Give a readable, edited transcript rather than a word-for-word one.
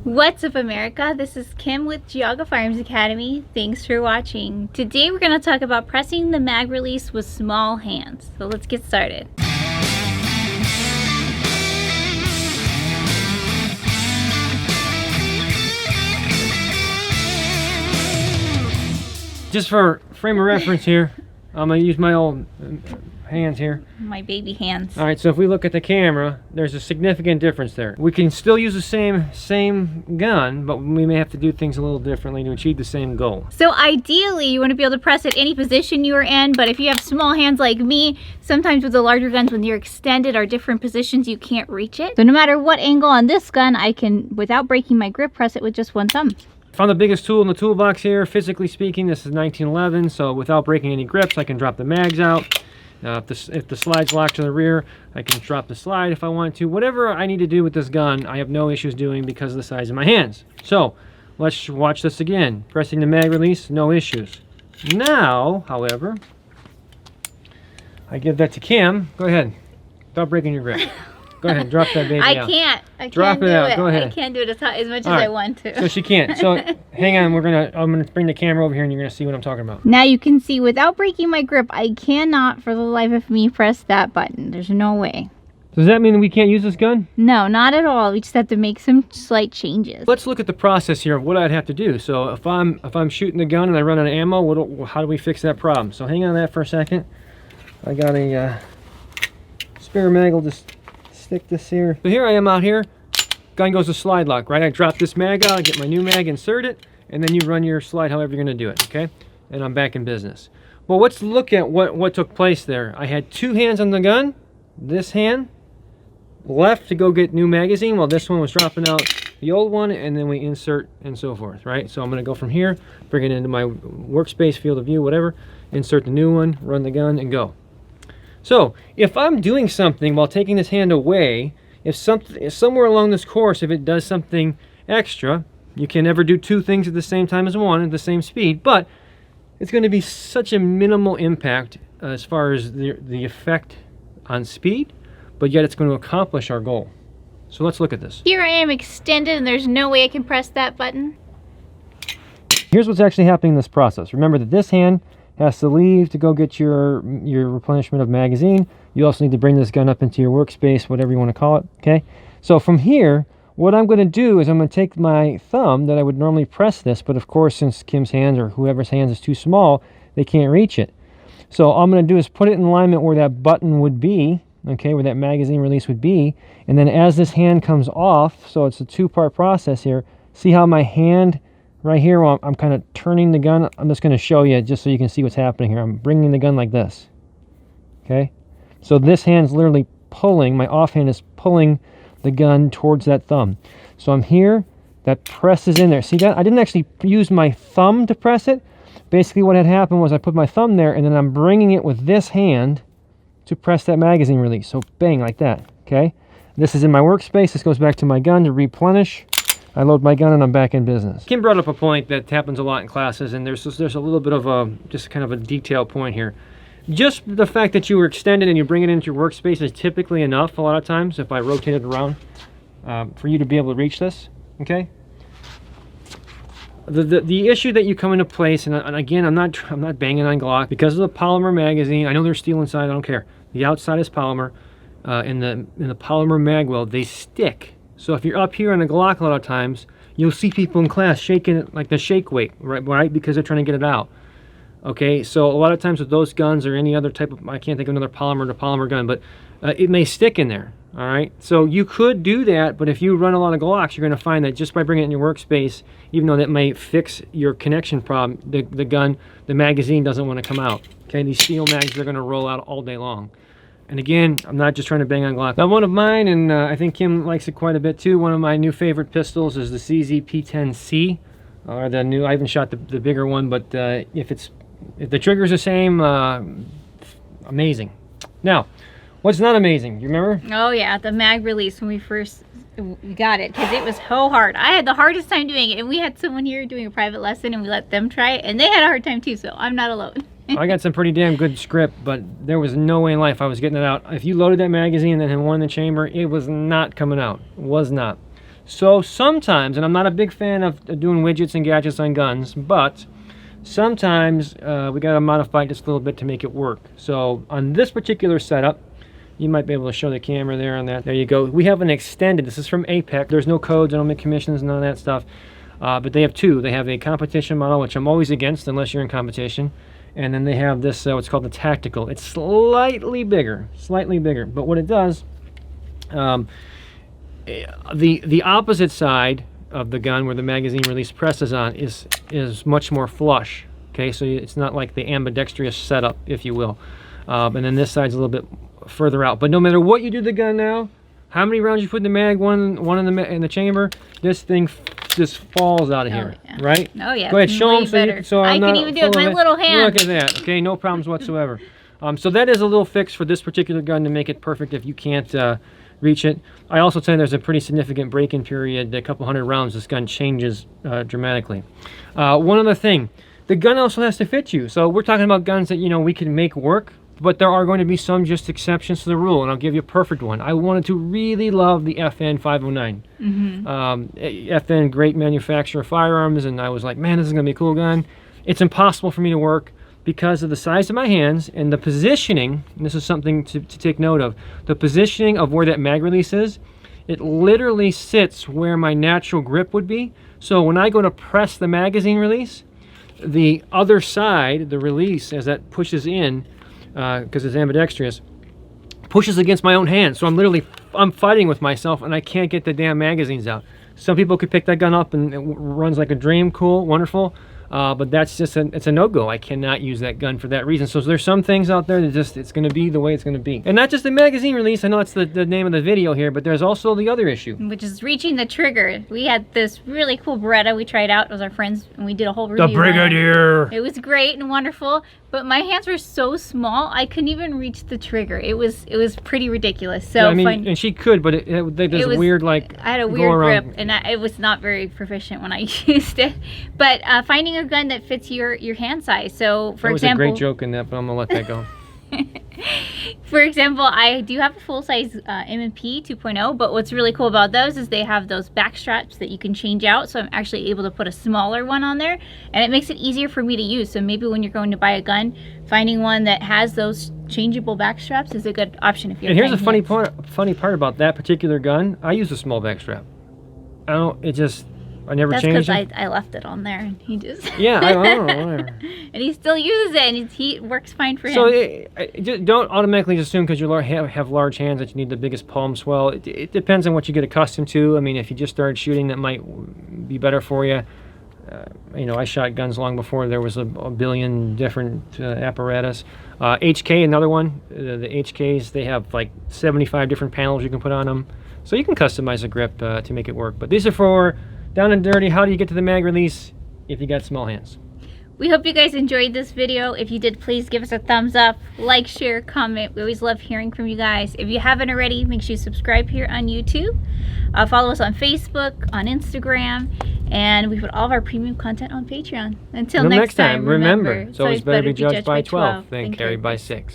What's up, America? This is Kim with Geauga Firearms Academy. Thanks for watching. Today we're going to talk about pressing the mag release with small hands. So let's get started. Just for frame of reference here, I'm going to use my old hands here. My baby hands. All right, so if we look at the camera, there's a significant difference there. We can still use the same gun, but we may have to do things a little differently to achieve the same goal. So ideally, you want to be able to press at any position you are in, but if you have small hands like me, sometimes with the larger guns, when you're extended or different positions, you can't reach it. So no matter what angle on this gun, I can, without breaking my grip, press it with just one thumb. Found the biggest tool in the toolbox here. Physically speaking, this is 1911, so without breaking any grips, I can drop the mags out. If the slide's locked to the rear, I can drop the slide if I want to. Whatever I need to do with this gun, I have no issues doing because of the size of my hands. So let's watch this again. Pressing the mag release, no issues. Now, however, I give that to Kim. Go ahead. Without breaking your grip. Go ahead, drop that baby out. I can't Drop do it out. it. Go ahead. I can't do it as much as All right. I want to. So she can't. So hang on, I'm gonna bring the camera over here and you're gonna see what I'm talking about. Now you can see without breaking my grip, I cannot for the life of me press that button. There's no way. Does that mean that we can't use this gun? No, not at all. We just have to make some slight changes. Let's look at the process here of what I'd have to do. So if I'm shooting the gun and I run out of ammo, how do we fix that problem? So hang on to that for a second. I got a spare mag. I'll just stick this here. So here I am out here. Gun goes to slide lock, right? I drop this mag out, I get my new mag, insert it, and then you run your slide however you're gonna do it, okay? And I'm back in business. Well, let's look at what took place there. I had two hands on the gun. This hand left to go get new magazine while this one was dropping out the old one, and then we insert and so forth, right? So I'm gonna go from here, bring it into my workspace, field of view, whatever, insert the new one, run the gun, and go. So if I'm doing something while taking this hand away, if somewhere along this course, if it does something extra, you can never do two things at the same time as one at the same speed, but it's going to be such a minimal impact as far as the effect on speed, but yet it's going to accomplish our goal. So let's look at this. Here I am extended and there's no way I can press that button. Here's what's actually happening in this process. Remember that this hand has to leave to go get your replenishment of magazine. You also need to bring this gun up into your workspace, whatever you want to call it, okay? So from here, what I'm going to do is I'm going to take my thumb that I would normally press this, but of course, since Kim's hands or whoever's hands is too small, they can't reach it. So all I'm going to do is put it in alignment where that button would be, okay, where that magazine release would be, and then as this hand comes off, so it's a two-part process here, see how my hand right here, while I'm kind of turning the gun, I'm just going to show you just so you can see what's happening here. I'm bringing the gun like this, okay? So this hand's literally pulling, my offhand is pulling the gun towards that thumb. So I'm here, that presses in there. See that? I didn't actually use my thumb to press it. Basically what had happened was I put my thumb there and then I'm bringing it with this hand to press that magazine release. So bang, like that, okay? This is in my workspace. This goes back to my gun to replenish. I load my gun and I'm back in business. Kim brought up a point that happens a lot in classes, and there's a little bit of just kind of a detail point here. Just the fact that you were extended and you bring it into your workspace is typically enough a lot of times if I rotate it around for you to be able to reach this, okay? The issue that you come into place, and again, I'm not banging on Glock because of the polymer magazine. I know there's steel inside, I don't care. The outside is polymer. In the polymer mag weld, they stick. So if you're up here on a Glock a lot of times, you'll see people in class shaking it like the shake weight, right? Because they're trying to get it out. Okay, so a lot of times with those guns or any other type of, I can't think of another polymer to polymer gun, but it may stick in there, all right? So you could do that, but if you run a lot of Glocks, you're going to find that just by bringing it in your workspace, even though that may fix your connection problem, the magazine doesn't want to come out. Okay, these steel mags, they're going to roll out all day long. And again, I'm not just trying to bang on Glock. Now, one of mine, and I think Kim likes it quite a bit too, one of my new favorite pistols is the CZ P10C, or the new, I haven't shot the bigger one, but if the trigger's the same, amazing. Now, what's not amazing, you remember? Oh yeah, the mag release when we first got it, because it was so hard. I had the hardest time doing it, and we had someone here doing a private lesson and we let them try it, and they had a hard time too, so I'm not alone. I got some pretty damn good script, but there was no way in life I was getting it out. If you loaded that magazine and then had one in the chamber, it was not coming out. It was not. So sometimes, and I'm not a big fan of doing widgets and gadgets on guns, but sometimes we got to modify it just a little bit to make it work. So on this particular setup, you might be able to show the camera there on that. There you go. We have an extended. This is from Apex. There's no codes. I don't make commissions, none of that stuff. But they have two. They have a competition model, which I'm always against unless you're in competition. And then they have this, what's called the tactical. It's slightly bigger. But what it does, the opposite side of the gun where the magazine release presses on is much more flush. Okay, so it's not like the ambidextrous setup, if you will. And then this side's a little bit further out. But no matter what you do to the gun now, how many rounds you put in the mag, one in the chamber, this thing just falls out of here, yeah. right? Oh yeah. Go ahead, show them. I can even do it with my little hand. Look at that. Okay, no problems whatsoever. So that is a little fix for this particular gun to make it perfect if you can't reach it. I also tell you there's a pretty significant break-in period. A couple hundred rounds, this gun changes dramatically. One other thing, the gun also has to fit you. So we're talking about guns that we can make work, but there are going to be some just exceptions to the rule, and I'll give you a perfect one. I wanted to really love the FN 509. FN, great manufacturer of firearms, and I was like, man, this is going to be a cool gun. It's impossible for me to work because of the size of my hands and the positioning, and this is something to take note of, the positioning of where that mag release is. It literally sits where my natural grip would be. So when I go to press the magazine release, the other side, the release, as that pushes in, because it's ambidextrous, pushes against my own hand. So I'm fighting with myself and I can't get the damn magazines out. Some people could pick that gun up and it runs like a dream, cool, wonderful. But that's just it's a no-go. I cannot use that gun for that reason. So there's some things out there that just, it's going to be the way it's going to be. And not just the magazine release. I know it's the name of the video here, but there's also the other issue, which is reaching the trigger. We had this really cool Beretta we tried out. It was our friends, and we did a whole review. The Brigadier. It was great and wonderful, but my hands were so small I couldn't even reach the trigger. It was pretty ridiculous. So yeah, I mean, and she could, but there's weird, like, I had a weird grip, and it was not very proficient when I used it. But finding a gun that fits your hand size. So for example, there was a great joke in that, but I'm gonna let that go. For example, I do have a full-size M&P 2.0, but what's really cool about those is they have those back straps that you can change out, so I'm actually able to put a smaller one on there, and it makes it easier for me to use. So maybe when you're going to buy a gun, finding one that has those changeable back straps is a good option if you're. And here's a funny part about that particular gun. I use a small back strap. I never changed it. That's because I left it on there, and he just... Yeah, I don't know, whatever. And he still uses it, and he works fine for him. So don't automatically assume because you have large hands that you need the biggest palm swell. It depends on what you get accustomed to. I mean, if you just started shooting, that might be better for you. I shot guns long before there was a billion different apparatus. HK, another one. The HKs, they have like 75 different panels you can put on them. So you can customize a grip to make it work. But these are for down and dirty. How do you get to the mag release if you got small hands? We hope you guys enjoyed this video. If you did, please give us a thumbs up, like, share, comment. We always love hearing from you guys. If you haven't already, make sure you subscribe here on YouTube. Follow us on Facebook, on Instagram, and we put all of our premium content on Patreon. Until next time, remember, it's always better to be judged by 12 than carried by 6.